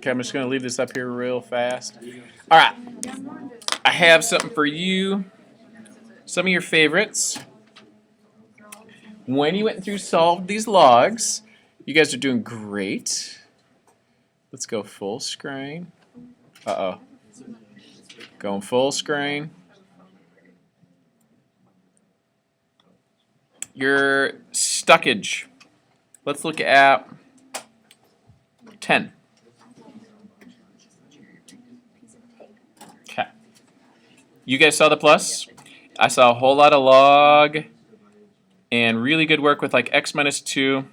Okay, I'm just going to leave this up here real fast. All right. I have something for you. Some of your favorites. When you went through solved these logs, you guys are doing great. Let's go full screen. Uh-oh. Going full screen. Your stuckage. Let's look at 10. Okay. You guys saw the plus? I saw a whole lot of log and really good work with like x minus 2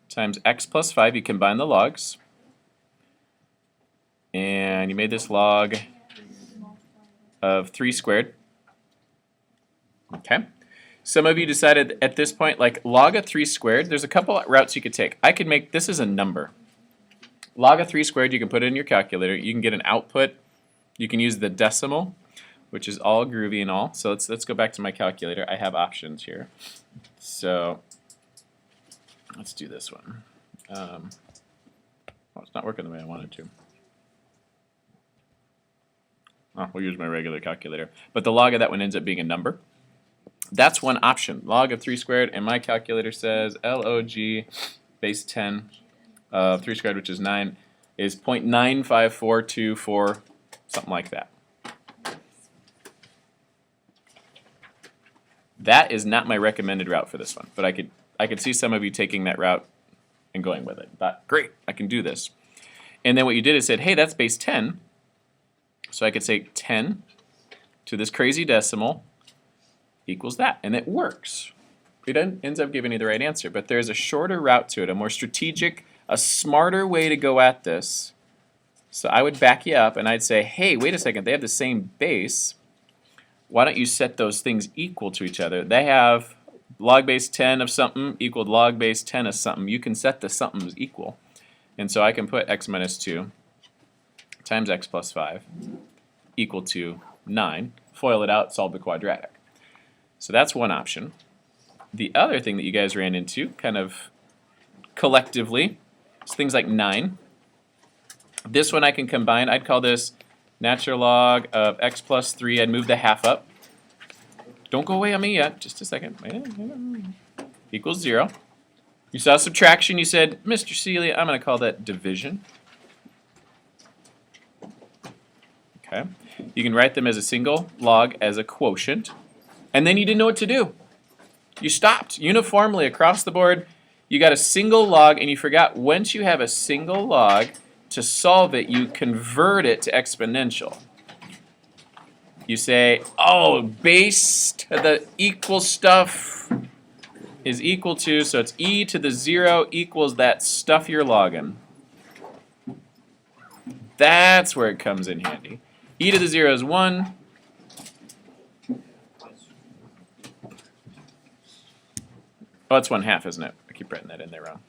times x plus 5. You combine the logs. And you made this log of 3 squared. Okay. Some of you decided at this point, like log of 3 squared, there's a couple routes you could take. I could make this as a number. Log of 3 squared, you can put it in your calculator. You can get an output. You can use the decimal, which is all groovy and all. So let's go back to my calculator. I have options here. So let's do this one. Oh, it's not working the way I wanted to. Oh, we'll use my regular calculator. But the log of that one ends up being a number. That's one option. Log of 3 squared, and my calculator says log base 10 of 3 squared, which is 9, is 0.95424, something like that. That is not my recommended route for this one, but I could see some of you taking that route and going with it. But great, I can do this. And then what you did is said, hey, that's base 10. So I could say 10 to this crazy decimal equals that, and it works. It ends up giving you the right answer, but there's a shorter route to it, a more strategic, a smarter way to go at this. So I would back you up and I'd say, hey, wait a second, they have the same base. Why don't you set those things equal to each other? They have log base 10 of something equaled log base 10 of something. You can set the somethings equal. And so I can put x minus 2 times x plus 5 equal to 9. Foil it out, solve the quadratic. So that's one option. The other thing that you guys ran into, kind of collectively, is things like 9. This one I can combine. I'd call this natural log of x plus 3. I'd move the half up. Don't go away on me yet. Just a second. Equals 0. You saw subtraction. You said, Mr. Seeley, I'm going to call that division. Okay. You can write them as a single log as a quotient. And then you didn't know what to do. You stopped. Uniformly across the board, you got a single log, and you forgot once you have a single log, to solve it, you convert it to exponential. You say, oh, base to the equal stuff is equal to, so it's e to the 0 equals that stuff you're logging. That's where it comes in handy. E to the 0 is 1. Oh, it's 1/2, isn't it? I keep writing that in there wrong.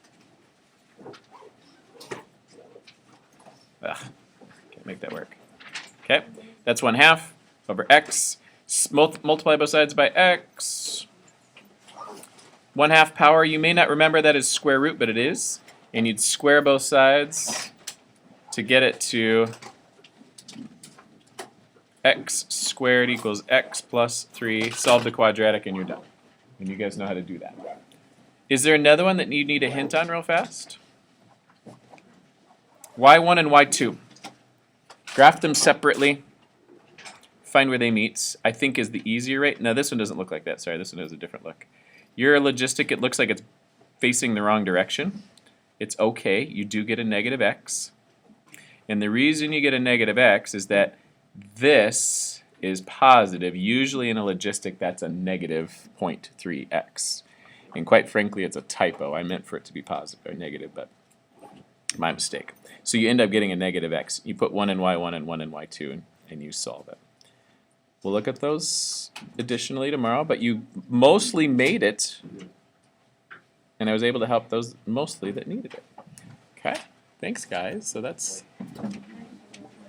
Ugh, can't make that work. Okay, that's 1/2 over x. Multiply both sides by x. 1/2 power, you may not remember that is square root, but it is. And you'd square both sides to get it to x squared equals x plus 3. Solve the quadratic and you're done. And you guys know how to do that. Is there another one that you need a hint on real fast? y1 and y2. Graph them separately. Find where they meet. I think is the easier way. No, this one doesn't look like that. Sorry, this one has a different look. Your logistic, it looks like it's facing the wrong direction. It's okay. You do get a negative x. And the reason you get a negative x is that this is positive. Usually in a logistic, that's a negative 0.3x. And quite frankly, it's a typo. I meant for it to be positive or negative, but my mistake. So you end up getting a negative x. You put 1 in y1 and 1 in y2, and you solve it. We'll look at those additionally tomorrow, but you mostly made it, and I was able to help those mostly that needed it. Okay, thanks guys. So that's